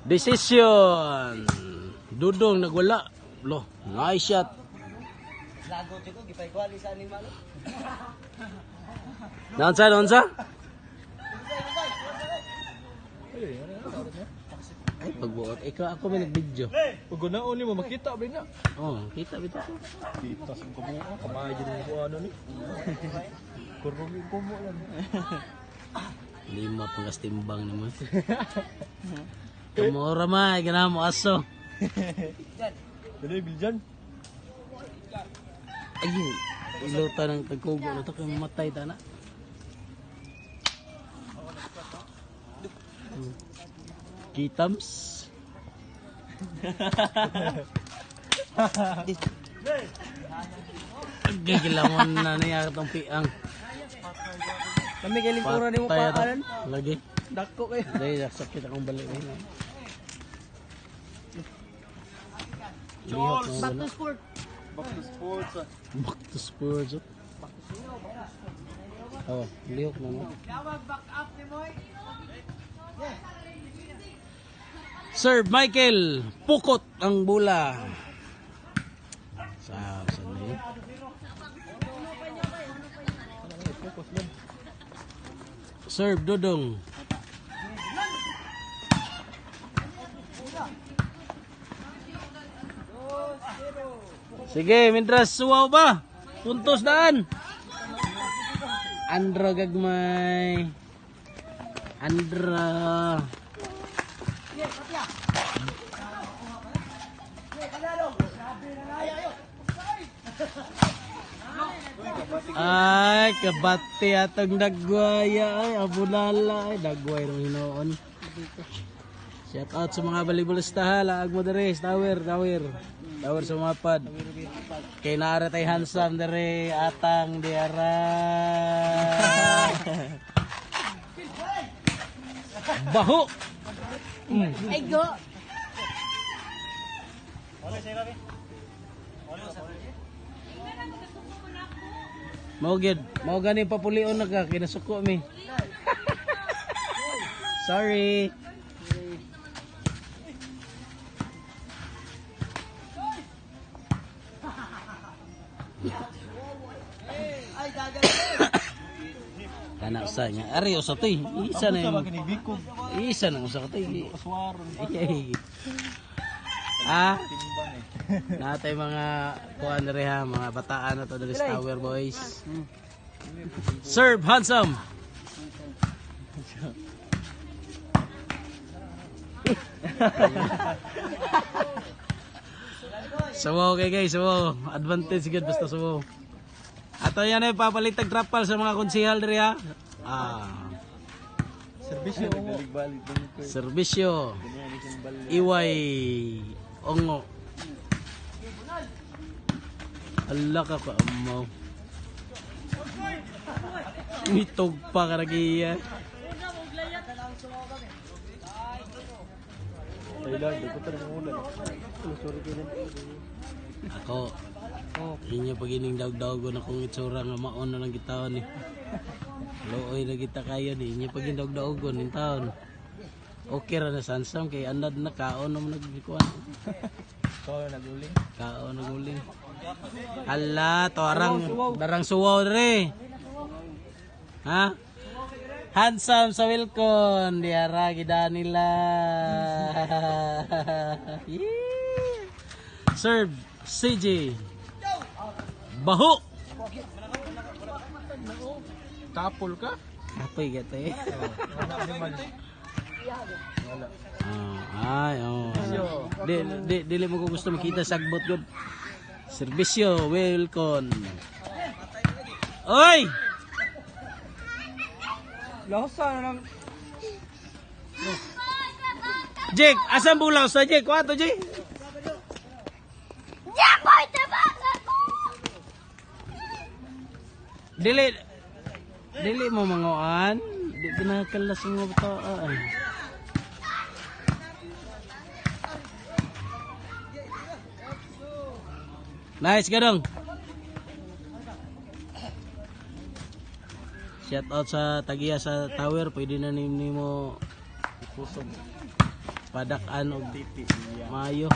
Decision. Dudong nagwala. Lo, nice shot. Lago ko gipay kwali sa animal. Naunsa? Ay, pagbuot. Ikaw ako may nag-video. Pag ganaon ni mo makita ba na? Oh, kita bito. Kita sa kabuo, kamay din ko ano ni. Kurog ko mo yan. 5 pangkas timbang naman. Kamora ma, ganahan mo aso. Dali biljan. Ayun, iluta ng tagkugo na ito kaya mamatay ta na. Kitams. Gigilamon na niya itong piang. Kami kay lingkura ni mo Patay ito. paalan. Lagi. Dako kayo. Dahil sakit akong balik. Lihok na wala. sport. Back to sports. Back to sports. Oh, lihok na mo. Sir Michael, pukot ang bola. Sa yun? Serve Dudong. Sige, mientras suwaw ba? Puntos daan. Andra gagmay. Andra. Ay, kabati atong dagwaya. Ay, abunala. Ay, dagway rin hinoon. Shout out sa mga balibulista ha. Laag mo dere. Tower sa mga pad. Kay naara tay handsome dere. Atang diara. Baho. Ay go. Mau gani papulion na ka. Kinasuko mi. Sorry. Kana usa nga ari usa toy isa na yung Kinibikog. isa na usa ka toy Kaswaron. ah Timbang eh. natay mga kuan dere ha mga bataan na to dere sa Tower Boys. Serve handsome. Suwaw kay guys, suwaw. Advantage gud basta suwaw. Ato yan ay papalitag trapal sa mga konsehal diri ha. Serbisyo mo. Balik dito. Serbisyo. Iway ongo. Allah ka amaw. Mitog pa karagiya. Thailand, dito tayo ng ulan. Sorry ko Ako. Inyo pag ining daog-daogon akong itsura nga maon na lang gitaon ni. Looy na kita kayo ni. Inyo pag daog-daogon ning taon. Okay ra na sansam kay andad na kaon naman nagkuan. Kau naguling. Kaon naguling. Ala, to darang suwaw dere. Ha? Handsome sa Wilcon, diara gida nila. Serve CJ. Baho. Tapol ka? Apoy gate. Wala naman. Wala. Ay, oh. Dili mo ko gusto makita sagbot gud. Serbisyo, Wilcon. Oy! Losa na lang. Jake, asam bulaw sa Jake? Kuwato, Jake? Dili mo manguan. Di pinakalas mo bataan. Nice, gadong. Shout out sa tagiya sa tower, pwede na nimo Kusog. Padak-an og mayo.